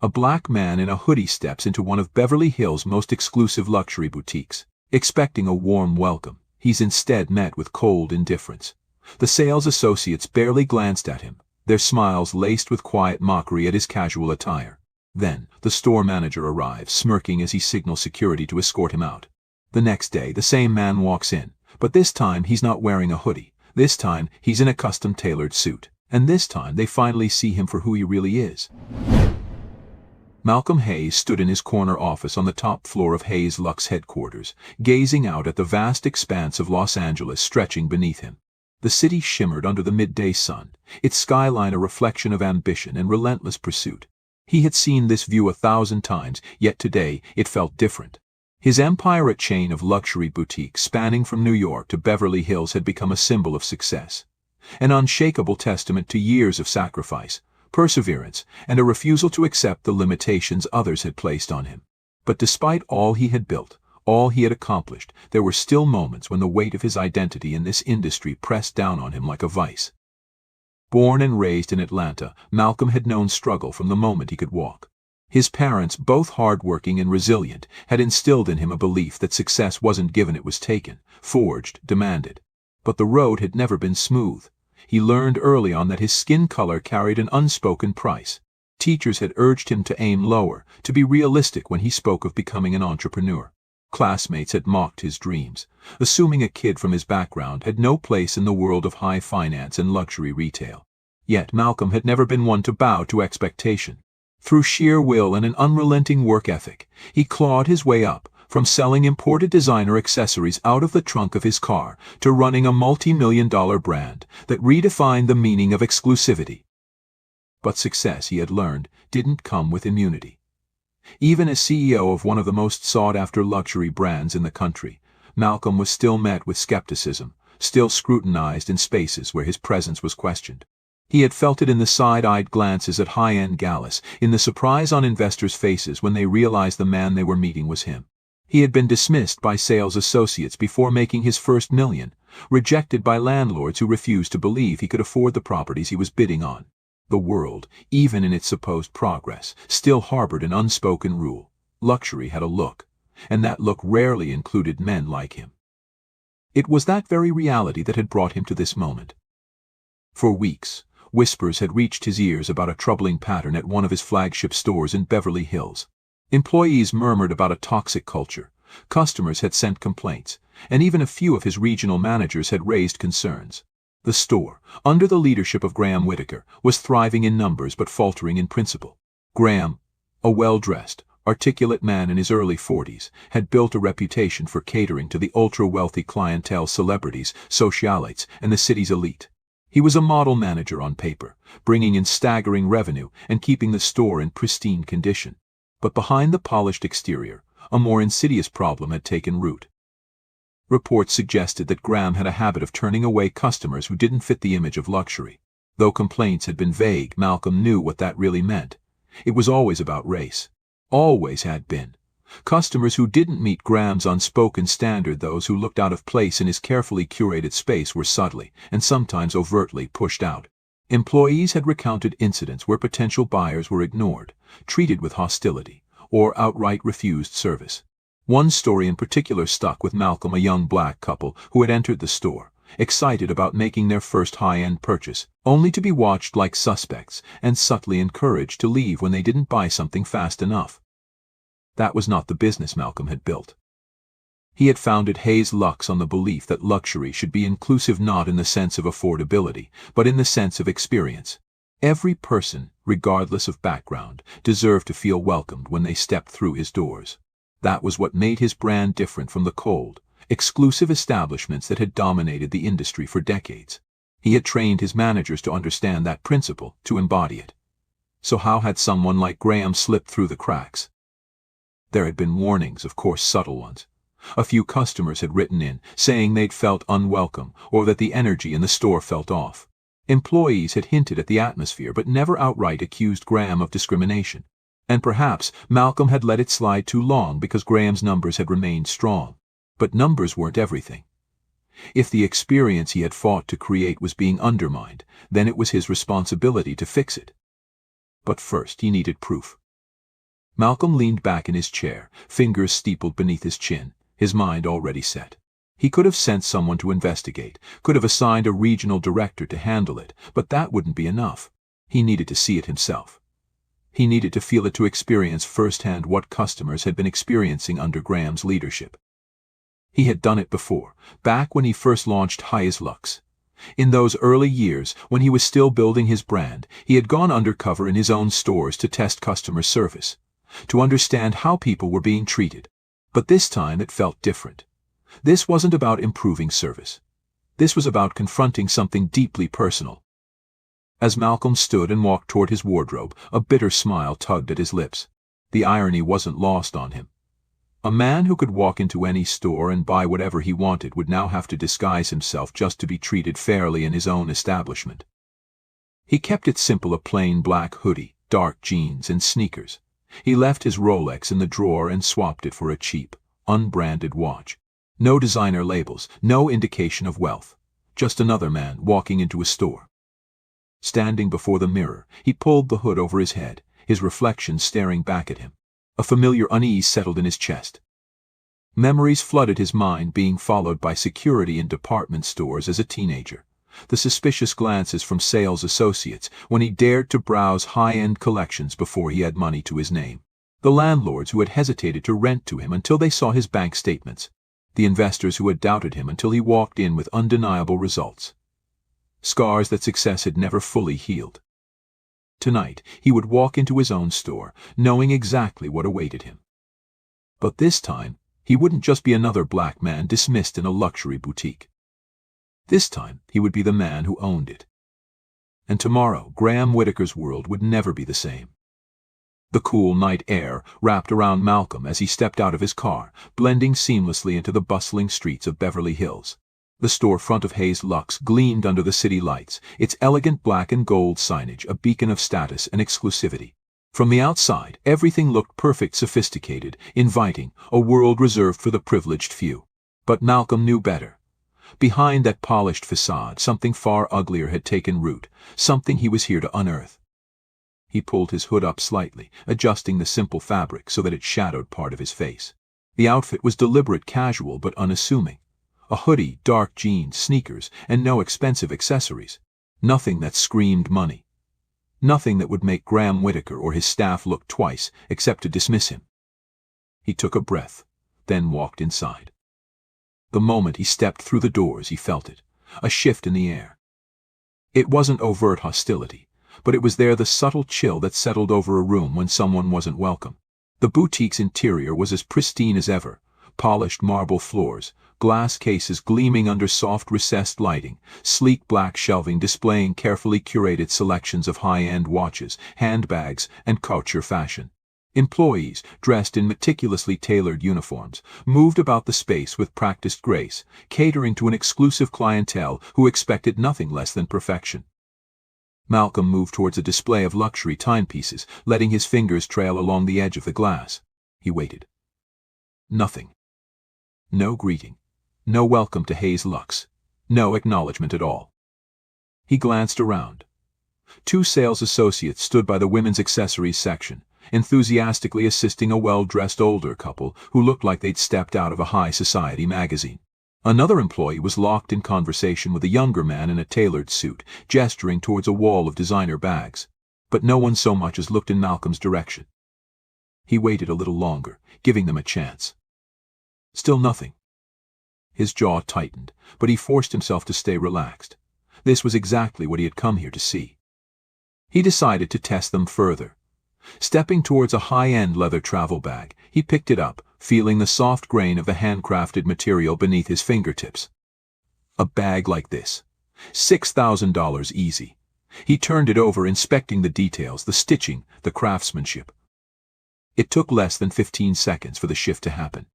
A black man in a hoodie steps into one of Beverly Hills' most exclusive luxury boutiques. Expecting a warm welcome, he's instead met with cold indifference. The sales associates barely glanced at him, their smiles laced with quiet mockery at his casual attire. Then, the store manager arrives, smirking as he signals security to escort him out. The next day, the same man walks in, but this time he's not wearing a hoodie. This time, he's in a custom-tailored suit. And this time, they finally see him for who he really is. Malcolm Hayes stood in his corner office on the top floor of Hayes Lux headquarters, gazing out at the vast expanse of Los Angeles stretching beneath him. The city shimmered under the midday sun, its skyline a reflection of ambition and relentless pursuit. He had seen this view 1,000 times, yet today it felt different. His empire chain of luxury boutiques spanning from New York to Beverly Hills had become a symbol of success, an unshakable testament to years of sacrifice, perseverance, and a refusal to accept the limitations others had placed on him. But despite all he had built, all he had accomplished, there were still moments when the weight of his identity in this industry pressed down on him like a vice. Born and raised in Atlanta, Malcolm had known struggle from the moment he could walk. His parents, both hard-working and resilient, had instilled in him a belief that success wasn't given, it was taken, forged, demanded. But the road had never been smooth. He learned early on that his skin color carried an unspoken price. Teachers had urged him to aim lower, to be realistic when he spoke of becoming an entrepreneur. Classmates had mocked his dreams, assuming a kid from his background had no place in the world of high finance and luxury retail. Yet Malcolm had never been one to bow to expectation. Through sheer will and an unrelenting work ethic, he clawed his way up, from selling imported designer accessories out of the trunk of his car to running a multi-million-dollar brand that redefined the meaning of exclusivity. But success, he had learned, didn't come with immunity. Even as CEO of one of the most sought-after luxury brands in the country, Malcolm was still met with skepticism, still scrutinized in spaces where his presence was questioned. He had felt it in the side-eyed glances at high-end galas, in the surprise on investors' faces when they realized the man they were meeting was him. He had been dismissed by sales associates before making his first million, rejected by landlords who refused to believe he could afford the properties he was bidding on. The world, even in its supposed progress, still harbored an unspoken rule. Luxury had a look, and that look rarely included men like him. It was that very reality that had brought him to this moment. For weeks, whispers had reached his ears about a troubling pattern at one of his flagship stores in Beverly Hills. Employees murmured about a toxic culture, customers had sent complaints, and even a few of his regional managers had raised concerns. The store, under the leadership of Graham Whitaker, was thriving in numbers but faltering in principle. Graham, a well-dressed, articulate man in his early 40s, had built a reputation for catering to the ultra-wealthy clientele, celebrities, socialites, and the city's elite. He was a model manager on paper, bringing in staggering revenue and keeping the store in pristine condition. But behind the polished exterior, a more insidious problem had taken root. Reports suggested that Graham had a habit of turning away customers who didn't fit the image of luxury. Though complaints had been vague, Malcolm knew what that really meant. It was always about race. Always had been. Customers who didn't meet Graham's unspoken standard, those who looked out of place in his carefully curated space, were subtly, and sometimes overtly, pushed out. Employees had recounted incidents where potential buyers were ignored, treated with hostility, or outright refused service. One story in particular stuck with Malcolm: a young black couple who had entered the store, excited about making their first high-end purchase, only to be watched like suspects and subtly encouraged to leave when they didn't buy something fast enough. That was not the business Malcolm had built. He had founded Hayes Lux on the belief that luxury should be inclusive, not in the sense of affordability, but in the sense of experience. Every person, regardless of background, deserved to feel welcomed when they stepped through his doors. That was what made his brand different from the cold, exclusive establishments that had dominated the industry for decades. He had trained his managers to understand that principle, to embody it. So how had someone like Graham slipped through the cracks? There had been warnings, of course subtle ones. A few customers had written in, saying they'd felt unwelcome or that the energy in the store felt off. Employees had hinted at the atmosphere but never outright accused Graham of discrimination. And perhaps Malcolm had let it slide too long because Graham's numbers had remained strong. But numbers weren't everything. If the experience he had fought to create was being undermined, then it was his responsibility to fix it. But first he needed proof. Malcolm leaned back in his chair, fingers steepled beneath his chin, his mind already set. He could have sent someone to investigate, could have assigned a regional director to handle it, but that wouldn't be enough. He needed to see it himself. He needed to feel it, to experience firsthand what customers had been experiencing under Graham's leadership. He had done it before, back when he first launched Hayes Lux. In those early years, when he was still building his brand, he had gone undercover in his own stores to test customer service, to understand how people were being treated. But this time it felt different. This wasn't about improving service. This was about confronting something deeply personal. As Malcolm stood and walked toward his wardrobe, a bitter smile tugged at his lips. The irony wasn't lost on him. A man who could walk into any store and buy whatever he wanted would now have to disguise himself just to be treated fairly in his own establishment. He kept it simple: a plain black hoodie, dark jeans, and sneakers. He left his Rolex in the drawer and swapped it for a cheap, unbranded watch. No designer labels, no indication of wealth. Just another man walking into a store. Standing before the mirror, he pulled the hood over his head, his reflection staring back at him. A familiar unease settled in his chest. Memories flooded his mind, being followed by security in department stores as a teenager. The suspicious glances from sales associates when he dared to browse high-end collections before he had money to his name. The landlords who had hesitated to rent to him until they saw his bank statements. The investors who had doubted him until he walked in with undeniable results. Scars that success had never fully healed. Tonight, he would walk into his own store, knowing exactly what awaited him. But this time, he wouldn't just be another black man dismissed in a luxury boutique. This time, he would be the man who owned it. And tomorrow, Graham Whitaker's world would never be the same. The cool night air wrapped around Malcolm as he stepped out of his car, blending seamlessly into the bustling streets of Beverly Hills. The storefront of Hayes Lux gleamed under the city lights, its elegant black and gold signage a beacon of status and exclusivity. From the outside, everything looked perfect, sophisticated, inviting, a world reserved for the privileged few. But Malcolm knew better. Behind that polished facade, something far uglier had taken root, something he was here to unearth. He pulled his hood up slightly, adjusting the simple fabric so that it shadowed part of his face. The outfit was deliberate, casual, but unassuming. A hoodie, dark jeans, sneakers, and no expensive accessories. Nothing that screamed money. Nothing that would make Graham Whitaker or his staff look twice, except to dismiss him. He took a breath, then walked inside. The moment he stepped through the doors, he felt it. A shift in the air. It wasn't overt hostility, but it was there, the subtle chill that settled over a room when someone wasn't welcome. The boutique's interior was as pristine as ever. Polished marble floors, glass cases gleaming under soft recessed lighting, sleek black shelving displaying carefully curated selections of high-end watches, handbags, and couture fashion. Employees, dressed in meticulously tailored uniforms, moved about the space with practiced grace, catering to an exclusive clientele who expected nothing less than perfection. Malcolm moved towards a display of luxury timepieces, letting his fingers trail along the edge of the glass. He waited. Nothing. No greeting. No welcome to Hayes Lux. No acknowledgement at all. He glanced around. 2 sales associates stood by the women's accessories section, enthusiastically assisting a well-dressed older couple who looked like they'd stepped out of a high society magazine. Another employee was locked in conversation with a younger man in a tailored suit, gesturing towards a wall of designer bags. But no one so much as looked in Malcolm's direction. He waited a little longer, giving them a chance. Still nothing. His jaw tightened, but he forced himself to stay relaxed. This was exactly what he had come here to see. He decided to test them further. Stepping towards a high-end leather travel bag, he picked it up, feeling the soft grain of the handcrafted material beneath his fingertips. A bag like this. $6,000 easy. He turned it over, inspecting the details, the stitching, the craftsmanship. It took less than 15 seconds for the shift to happen.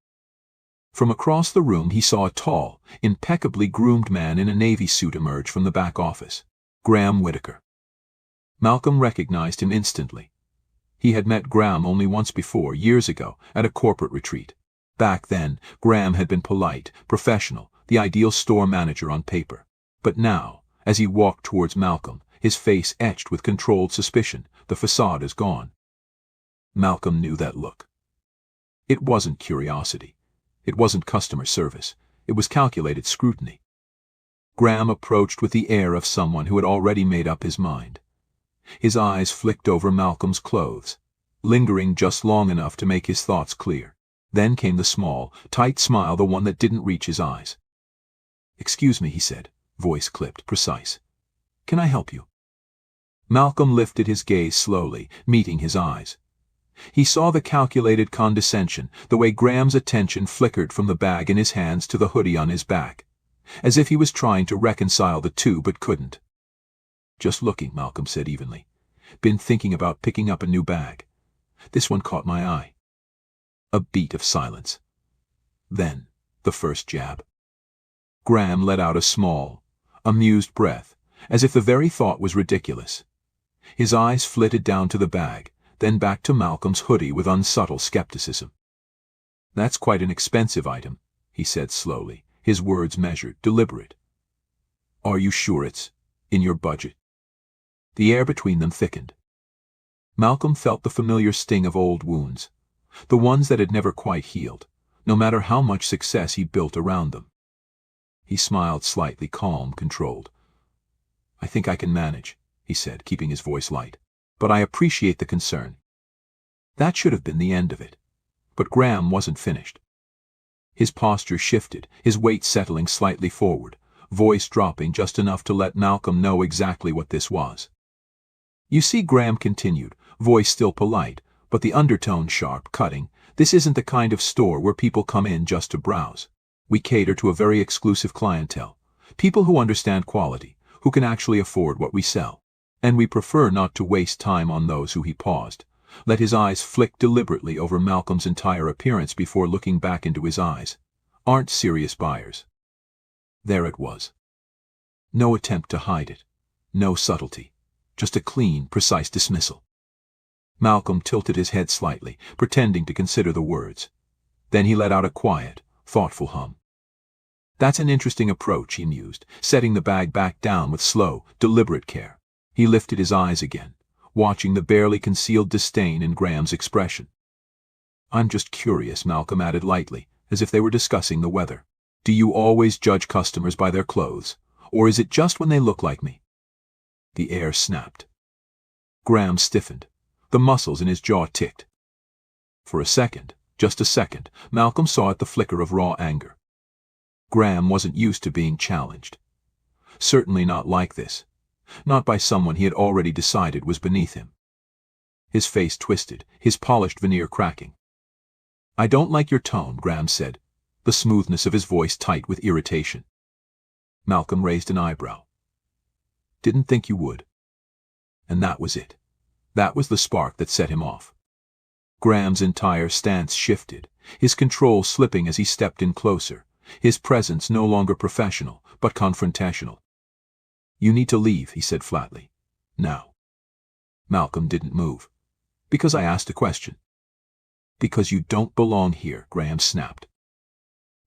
From across the room he saw a tall, impeccably groomed man in a navy suit emerge from the back office. Graham Whitaker. Malcolm recognized him instantly. He had met Graham only once before, years ago, at a corporate retreat. Back then, Graham had been polite, professional, the ideal store manager on paper. But now, as he walked towards Malcolm, his face etched with controlled suspicion, the facade is gone. Malcolm knew that look. It wasn't curiosity. It wasn't customer service. It was calculated scrutiny. Graham approached with the air of someone who had already made up his mind. His eyes flicked over Malcolm's clothes, lingering just long enough to make his thoughts clear. Then came the small, tight smile, the one that didn't reach his eyes. "Excuse me," he said, voice clipped, precise. "Can I help you?" Malcolm lifted his gaze slowly, meeting his eyes. He saw the calculated condescension, the way Graham's attention flickered from the bag in his hands to the hoodie on his back, as if he was trying to reconcile the two but couldn't. "Just looking," Malcolm said evenly. "Been thinking about picking up a new bag. This one caught my eye." A beat of silence. Then, the first jab. Graham let out a small, amused breath, as if the very thought was ridiculous. His eyes flitted down to the bag, then back to Malcolm's hoodie with unsubtle skepticism. "That's quite an expensive item," he said slowly, his words measured, deliberate. "Are you sure it's in your budget?" The air between them thickened. Malcolm felt the familiar sting of old wounds, the ones that had never quite healed, no matter how much success he built around them. He smiled slightly, calm, controlled. "I think I can manage," he said, keeping his voice light. "But I appreciate the concern." That should have been the end of it. But Graham wasn't finished. His posture shifted, his weight settling slightly forward, voice dropping just enough to let Malcolm know exactly what this was. "You see," Graham continued, voice still polite, but the undertone sharp, cutting, "this isn't the kind of store where people come in just to browse. We cater to a very exclusive clientele, people who understand quality, who can actually afford what we sell. And we prefer not to waste time on those who..." He paused, let his eyes flick deliberately over Malcolm's entire appearance before looking back into his eyes. "Aren't serious buyers." There it was. No attempt to hide it, no subtlety, just a clean, precise dismissal. Malcolm tilted his head slightly, pretending to consider the words. Then he let out a quiet, thoughtful hum. "That's an interesting approach," he mused, setting the bag back down with slow, deliberate care. He lifted his eyes again, watching the barely concealed disdain in Graham's expression. "I'm just curious," Malcolm added lightly, as if they were discussing the weather. "Do you always judge customers by their clothes, or is it just when they look like me?" The air snapped. Graham stiffened. The muscles in his jaw ticked. For a second, just a second, Malcolm saw it, the flicker of raw anger. Graham wasn't used to being challenged. Certainly not like this. Not by someone he had already decided was beneath him. His face twisted, his polished veneer cracking. "I don't like your tone," Graham said, the smoothness of his voice tight with irritation. Malcolm raised an eyebrow. "Didn't think you would." And that was it. That was the spark that set him off. Graham's entire stance shifted, his control slipping as he stepped in closer, his presence no longer professional, but confrontational. "You need to leave," he said flatly. "Now." Malcolm didn't move. "Because I asked a question." "Because you don't belong here," Graham snapped.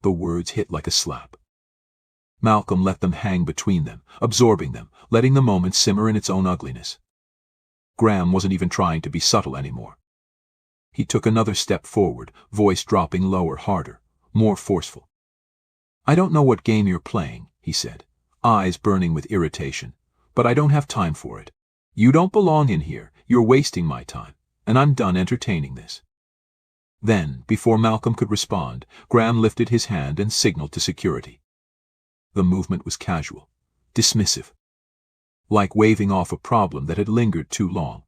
The words hit like a slap. Malcolm let them hang between them, absorbing them, letting the moment simmer in its own ugliness. Graham wasn't even trying to be subtle anymore. He took another step forward, voice dropping lower, harder, more forceful. "I don't know what game you're playing," he said, eyes burning with irritation, "but I don't have time for it. You don't belong in here, you're wasting my time, and I'm done entertaining this." Then, before Malcolm could respond, Graham lifted his hand and signaled to security. The movement was casual, dismissive, like waving off a problem that had lingered too long.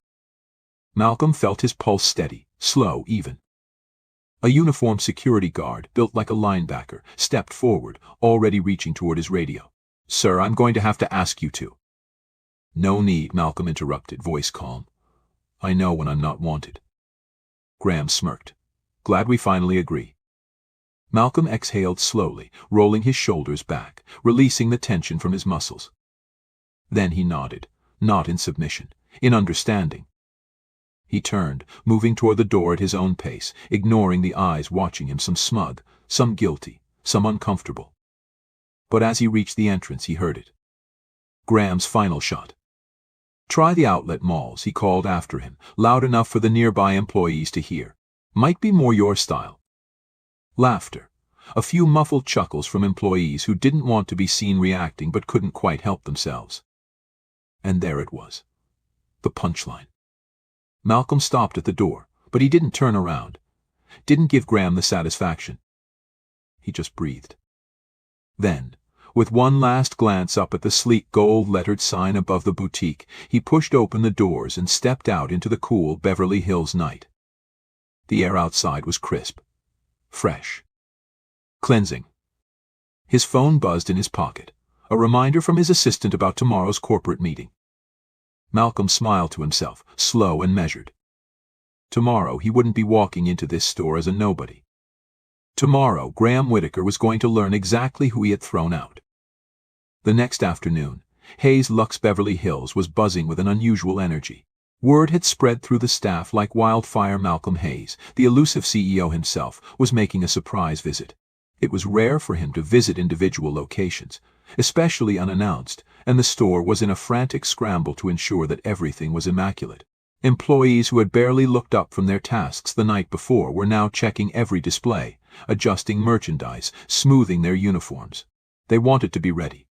Malcolm felt his pulse steady, slow, even. A uniformed security guard, built like a linebacker, stepped forward, already reaching toward his radio. "Sir, I'm going to have to ask you to." "No need," Malcolm interrupted, voice calm. "I know when I'm not wanted." Graham smirked. "Glad we finally agree." Malcolm exhaled slowly, rolling his shoulders back, releasing the tension from his muscles. Then he nodded, not in submission, in understanding. He turned, moving toward the door at his own pace, ignoring the eyes watching him, some smug, some guilty, some uncomfortable. But as he reached the entrance, he heard it. Graham's final shot. "Try the outlet malls," he called after him, loud enough for the nearby employees to hear. "Might be more your style." Laughter. A few muffled chuckles from employees who didn't want to be seen reacting but couldn't quite help themselves. And there it was. The punchline. Malcolm stopped at the door, but he didn't turn around. Didn't give Graham the satisfaction. He just breathed. Then, with one last glance up at the sleek gold-lettered sign above the boutique, he pushed open the doors and stepped out into the cool Beverly Hills night. The air outside was crisp, fresh, cleansing. His phone buzzed in his pocket, a reminder from his assistant about tomorrow's corporate meeting. Malcolm smiled to himself, slow and measured. Tomorrow he wouldn't be walking into this store as a nobody. Tomorrow Graham Whitaker was going to learn exactly who he had thrown out. The next afternoon, Hayes Lux Beverly Hills was buzzing with an unusual energy. Word had spread through the staff like wildfire. Malcolm Hayes, the elusive CEO himself, was making a surprise visit. It was rare for him to visit individual locations, especially unannounced, and the store was in a frantic scramble to ensure that everything was immaculate. Employees who had barely looked up from their tasks the night before were now checking every display, adjusting merchandise, smoothing their uniforms. They wanted to be ready.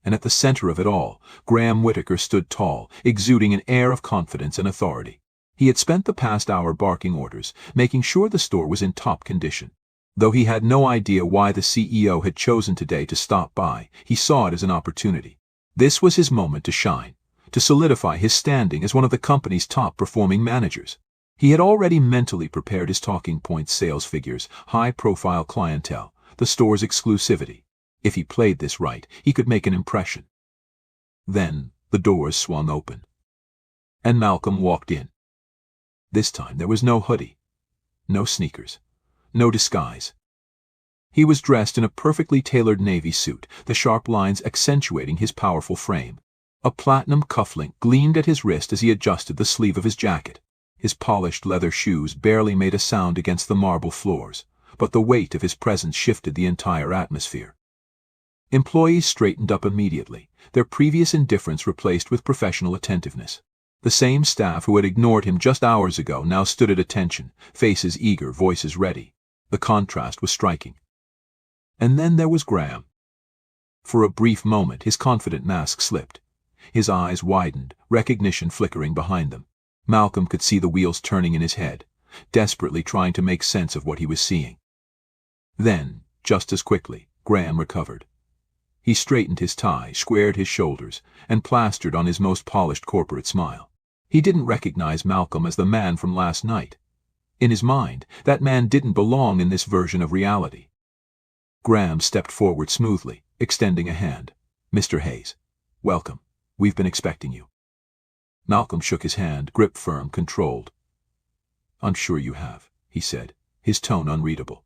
And at the center of it all, Graham Whitaker stood tall, exuding an air of confidence and authority. He had spent the past hour barking orders, making sure the store was in top condition. Though he had no idea why the CEO had chosen today to stop by, he saw it as an opportunity. This was his moment to shine, to solidify his standing as one of the company's top-performing managers. He had already mentally prepared his talking points: sales figures, high-profile clientele, the store's exclusivity. If he played this right, he could make an impression. Then the doors swung open, and Malcolm walked in. This time there was no hoodie, no sneakers, no disguise. He was dressed in a perfectly tailored navy suit, the sharp lines accentuating his powerful frame. A platinum cufflink gleamed at his wrist as he adjusted the sleeve of his jacket. His polished leather shoes barely made a sound against the marble floors, but the weight of his presence shifted the entire atmosphere. Employees straightened up immediately, their previous indifference replaced with professional attentiveness. The same staff who had ignored him just hours ago now stood at attention, faces eager, voices ready. The contrast was striking. And then there was Graham. For a brief moment his confident mask slipped. His eyes widened, recognition flickering behind them. Malcolm could see the wheels turning in his head, desperately trying to make sense of what he was seeing. Then, just as quickly, Graham recovered. He straightened his tie, squared his shoulders, and plastered on his most polished corporate smile. He didn't recognize Malcolm as the man from last night. In his mind, that man didn't belong in this version of reality. Graham stepped forward smoothly, extending a hand. "Mr. Hayes, welcome. We've been expecting you." Malcolm shook his hand, grip firm, controlled. "I'm sure you have," he said, his tone unreadable.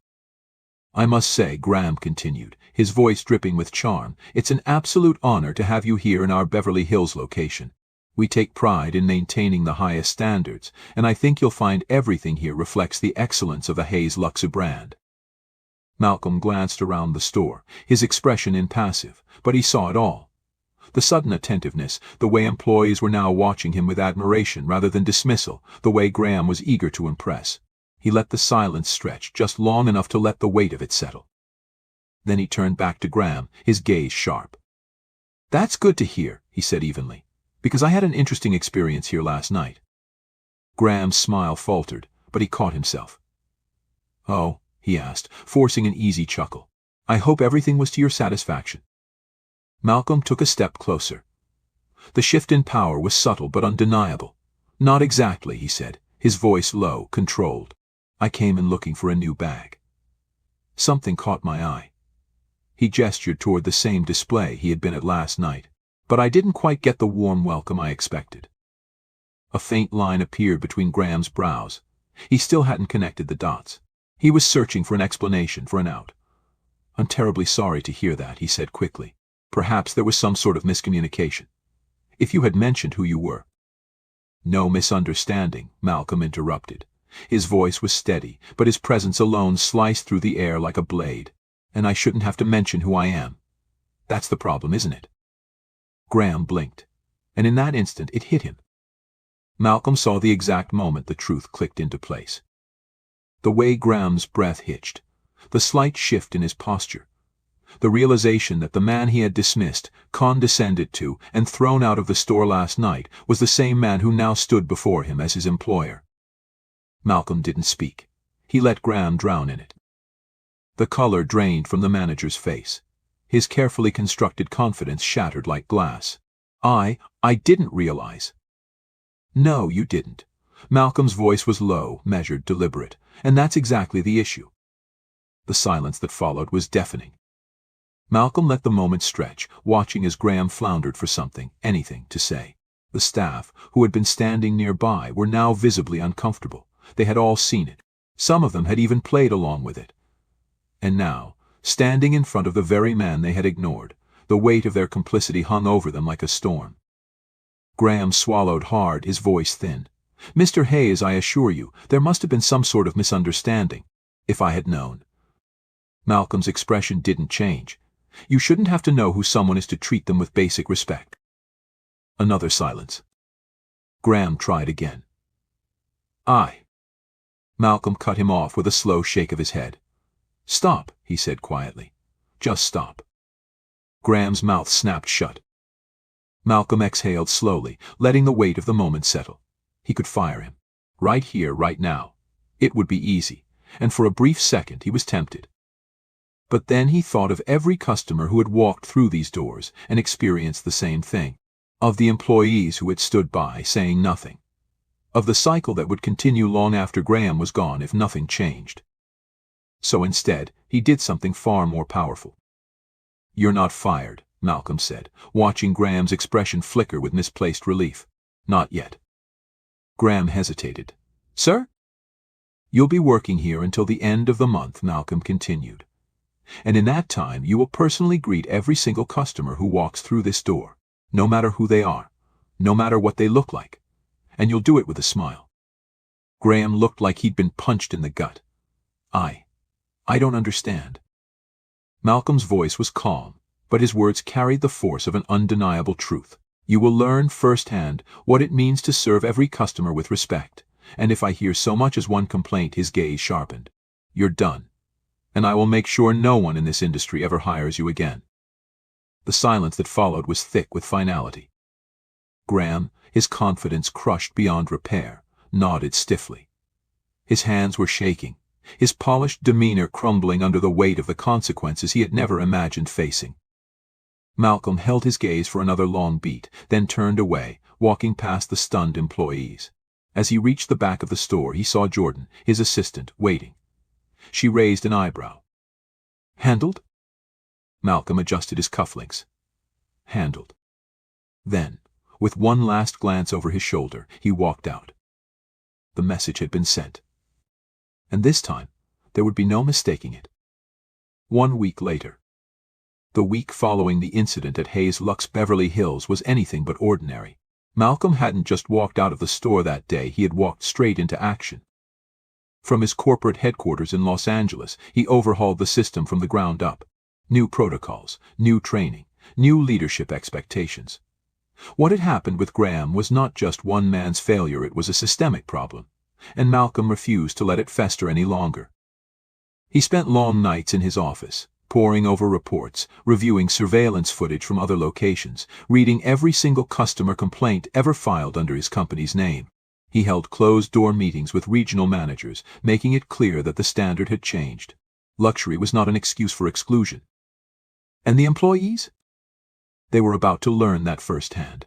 "I must say," Graham continued, his voice dripping with charm, "it's an absolute honor to have you here in our Beverly Hills location. We take pride in maintaining the highest standards, and I think you'll find everything here reflects the excellence of the Hayes Luxu brand." Malcolm glanced around the store, his expression impassive, but he saw it all. The sudden attentiveness, the way employees were now watching him with admiration rather than dismissal, the way Graham was eager to impress. He let the silence stretch just long enough to let the weight of it settle. Then he turned back to Graham, his gaze sharp. "That's good to hear," he said evenly, "because I had an interesting experience here last night." Graham's smile faltered, but he caught himself. "Oh?" he asked, forcing an easy chuckle. "I hope everything was to your satisfaction." Malcolm took a step closer. The shift in power was subtle but undeniable. "Not exactly," he said, his voice low, controlled. "I came in looking for a new bag. Something caught my eye." He gestured toward the same display he had been at last night. "But I didn't quite get the warm welcome I expected." A faint line appeared between Graham's brows. He still hadn't connected the dots. He was searching for an explanation, for an out. "I'm terribly sorry to hear that," he said quickly. "Perhaps there was some sort of miscommunication. If you had mentioned who you were—" "No misunderstanding," Malcolm interrupted. His voice was steady, but his presence alone sliced through the air like a blade. "And I shouldn't have to mention who I am. That's the problem, isn't it?" Graham blinked, and in that instant it hit him. Malcolm saw the exact moment the truth clicked into place. The way Graham's breath hitched, the slight shift in his posture, the realization that the man he had dismissed, condescended to, and thrown out of the store last night was the same man who now stood before him as his employer. Malcolm didn't speak. He let Graham drown in it. The color drained from the manager's face. His carefully constructed confidence shattered like glass. I didn't realize. No, you didn't. Malcolm's voice was low, measured, deliberate, and that's exactly the issue. The silence that followed was deafening. Malcolm let the moment stretch, watching as Graham floundered for something, anything, to say. The staff, who had been standing nearby, were now visibly uncomfortable. They had all seen it. Some of them had even played along with it. And now, standing in front of the very man they had ignored, the weight of their complicity hung over them like a storm. Graham swallowed hard, his voice thin. "Mr. Hayes, I assure you, there must have been some sort of misunderstanding. If I had known." Malcolm's expression didn't change. "You shouldn't have to know who someone is to treat them with basic respect." Another silence. Graham tried again. Malcolm cut him off with a slow shake of his head. "Stop," he said quietly. "Just stop." Graham's mouth snapped shut. Malcolm exhaled slowly, letting the weight of the moment settle. He could fire him. Right here, right now. It would be easy, and for a brief second he was tempted. But then he thought of every customer who had walked through these doors and experienced the same thing, of the employees who had stood by, saying nothing, of the cycle that would continue long after Graham was gone if nothing changed. So instead, he did something far more powerful. "You're not fired," Malcolm said, watching Graham's expression flicker with misplaced relief. "Not yet." Graham hesitated. "Sir?" "You'll be working here until the end of the month," Malcolm continued. "And in that time you will personally greet every single customer who walks through this door, no matter who they are, no matter what they look like. And you'll do it with a smile." Graham looked like he'd been punched in the gut. I don't understand." Malcolm's voice was calm, but his words carried the force of an undeniable truth. "You will learn firsthand what it means to serve every customer with respect, and if I hear so much as one complaint," his gaze sharpened, "you're done. And I will make sure no one in this industry ever hires you again." The silence that followed was thick with finality. Graham, his confidence crushed beyond repair, nodded stiffly. His hands were shaking, his polished demeanor crumbling under the weight of the consequences he had never imagined facing. Malcolm held his gaze for another long beat, then turned away, walking past the stunned employees. As he reached the back of the store, he saw Jordan, his assistant, waiting. She raised an eyebrow. "Handled?" Malcolm adjusted his cufflinks. "Handled." Then, with one last glance over his shoulder, he walked out. The message had been sent. And this time, there would be no mistaking it. 1 week later. The week following the incident at Hayes Lux Beverly Hills was anything but ordinary. Malcolm hadn't just walked out of the store that day, he had walked straight into action. From his corporate headquarters in Los Angeles, he overhauled the system from the ground up. New protocols, new training, new leadership expectations. What had happened with Graham was not just one man's failure, it was a systemic problem, and Malcolm refused to let it fester any longer. He spent long nights in his office, poring over reports, reviewing surveillance footage from other locations, reading every single customer complaint ever filed under his company's name. He held closed-door meetings with regional managers, making it clear that the standard had changed. Luxury was not an excuse for exclusion. And the employees? They were about to learn that firsthand.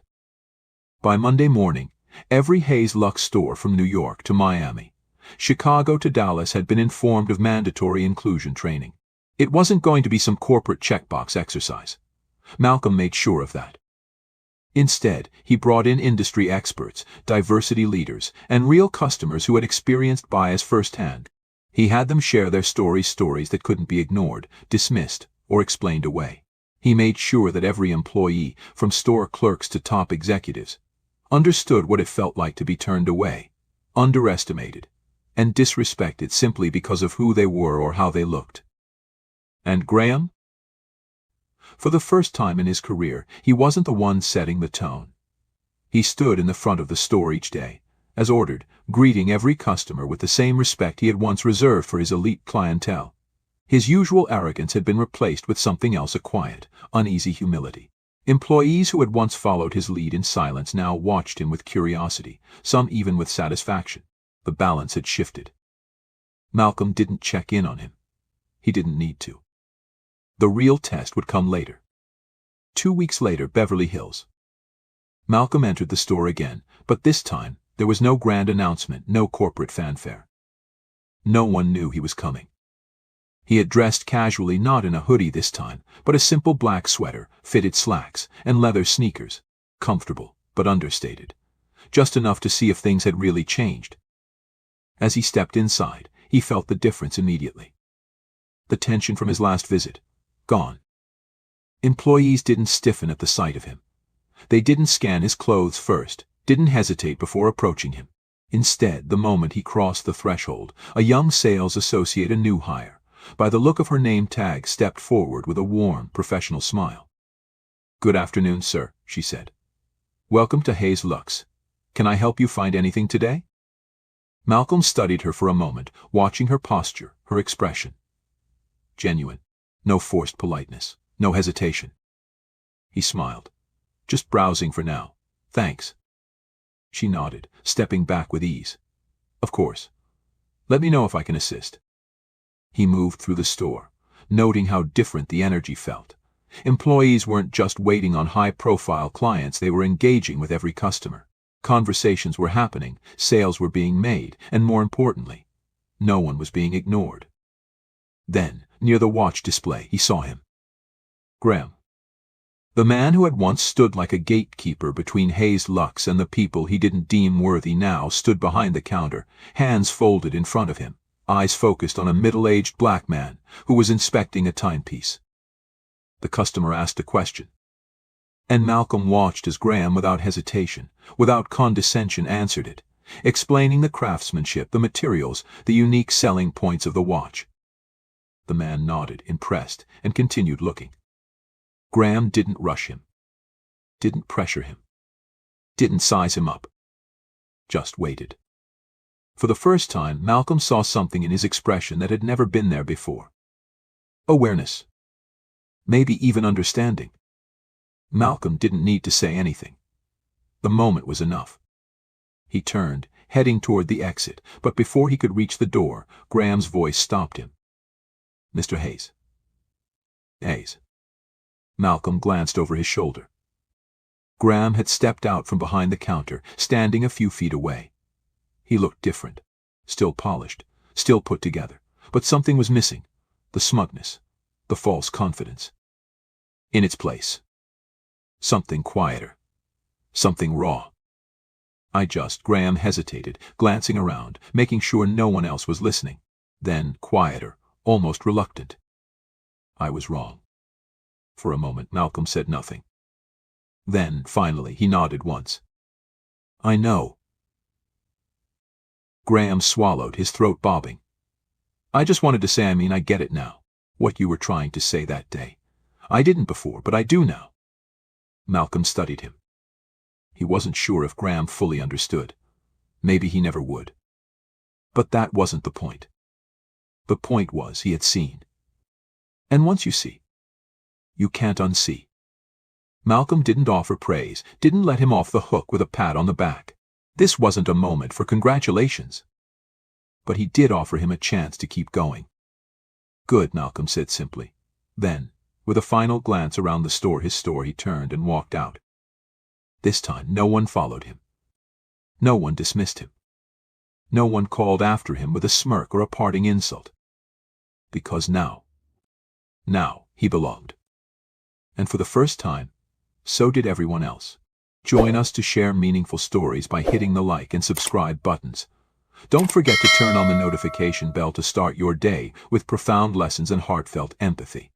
By Monday morning, every Hayes Lux store from New York to Miami, Chicago to Dallas had been informed of mandatory inclusion training. It wasn't going to be some corporate checkbox exercise. Malcolm made sure of that. Instead, he brought in industry experts, diversity leaders, and real customers who had experienced bias firsthand. He had them share their stories that couldn't be ignored, dismissed, or explained away. He made sure that every employee, from store clerks to top executives, understood what it felt like to be turned away, underestimated, and disrespected simply because of who they were or how they looked. And Graham? For the first time in his career, he wasn't the one setting the tone. He stood in the front of the store each day, as ordered, greeting every customer with the same respect he had once reserved for his elite clientele. His usual arrogance had been replaced with something else, a quiet, uneasy humility. Employees who had once followed his lead in silence now watched him with curiosity, some even with satisfaction. The balance had shifted. Malcolm didn't check in on him. He didn't need to. The real test would come later. 2 weeks later, Beverly Hills. Malcolm entered the store again, but this time there was no grand announcement, no corporate fanfare. No one knew he was coming. He had dressed casually, not in a hoodie this time, but a simple black sweater, fitted slacks, and leather sneakers. Comfortable, but understated. Just enough to see if things had really changed. As he stepped inside, he felt the difference immediately. The tension from his last visit, gone. Employees didn't stiffen at the sight of him. They didn't scan his clothes first, didn't hesitate before approaching him. Instead, the moment he crossed the threshold, a young sales associate, a new hire, by the look of her name tag, stepped forward with a warm, professional smile. "Good afternoon, sir," she said. "Welcome to Hayes Lux. Can I help you find anything today?" Malcolm studied her for a moment, watching her posture, her expression. Genuine. No forced politeness. No hesitation. He smiled. "Just browsing for now. Thanks." She nodded, stepping back with ease. "Of course. Let me know if I can assist." He moved through the store, noting how different the energy felt. Employees weren't just waiting on high-profile clients, they were engaging with every customer. Conversations were happening, sales were being made, and more importantly, no one was being ignored. Then, near the watch display, he saw him. Graham. The man who had once stood like a gatekeeper between Hayes Lux and the people he didn't deem worthy now stood behind the counter, hands folded in front of him, eyes focused on a middle-aged black man who was inspecting a timepiece. The customer asked a question, and Malcolm watched as Graham, without hesitation, without condescension, answered it, explaining the craftsmanship, the materials, the unique selling points of the watch. The man nodded, impressed, and continued looking. Graham didn't rush him, didn't pressure him, didn't size him up. Just waited. For the first time, Malcolm saw something in his expression that had never been there before. Awareness. Maybe even understanding. Malcolm didn't need to say anything. The moment was enough. He turned, heading toward the exit, but before he could reach the door, Graham's voice stopped him. "Mr. Hayes." "Hayes." Malcolm glanced over his shoulder. Graham had stepped out from behind the counter, standing a few feet away. He looked different, still polished, still put together, but something was missing, the smugness, the false confidence. In its place, something quieter, something raw. Graham hesitated, glancing around, making sure no one else was listening. Then, quieter, almost reluctant. "I was wrong." For a moment, Malcolm said nothing. Then, finally, he nodded once. "I know." Graham swallowed, his throat bobbing. "I just wanted to say, I get it now. What you were trying to say that day. I didn't before, but I do now." Malcolm studied him. He wasn't sure if Graham fully understood. Maybe he never would. But that wasn't the point. The point was he had seen. And once you see, you can't unsee. Malcolm didn't offer praise, didn't let him off the hook with a pat on the back. This wasn't a moment for congratulations. But he did offer him a chance to keep going. "Good," Malcolm said simply. Then, with a final glance around his store, he turned and walked out. This time, no one followed him. No one dismissed him. No one called after him with a smirk or a parting insult. Because now he belonged. And for the first time, so did everyone else. Join us to share meaningful stories by hitting the like and subscribe buttons. Don't forget to turn on the notification bell to start your day with profound lessons and heartfelt empathy.